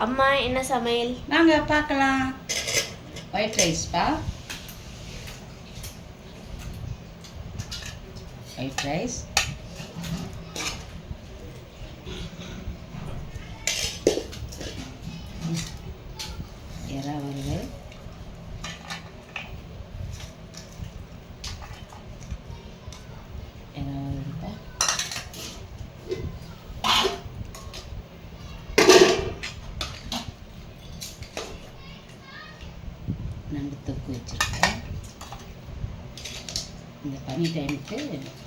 அம்மா என்ன சமையல்? வாங்க பார்க்கலாம். ஒயிட் ரைஸ்ப்பா. ஒயிட் ரைஸ், எறா வறுவல், எறா வறுவல்ப்பா. நண்டு தொக்கு வச்சுருக்கேன். இந்த பனி டைமுக்கு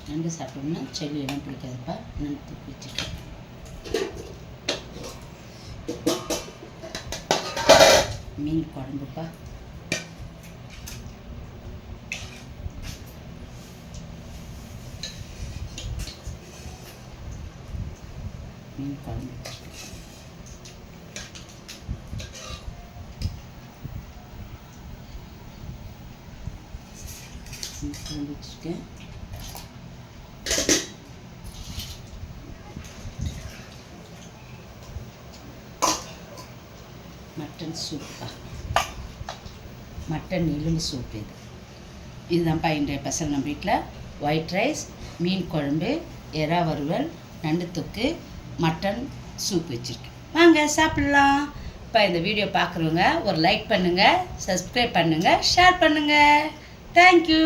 நண்டு சாப்பிட்டோம்னா செடியெல்லாம் பிடிக்காதுப்பா. நண்டு தொக்கு வச்சுருக்கேன். மீன் குழம்புப்பா. மீன் குழம்பு குழம்பு வச்சுருக்கேன். மட்டன் சூப்பா. மட்டன் எலும்பு சூப் இதுதான்ப்பா இன்றைய ஸ்பெஷல் நம்ம வீட்டில். ஒயிட் ரைஸ், மீன் குழம்பு, எறா வறுவல், நண்டு தொக்கு, மட்டன் சூப் வச்சுருக்கேன். வாங்க சாப்பிட்லாம். இப்போ இந்த வீடியோ பார்க்குறவங்க ஒரு லைக் பண்ணுங்கள், சப்ஸ்கிரைப் பண்ணுங்கள், ஷேர் பண்ணுங்கள். தேங்க்யூ.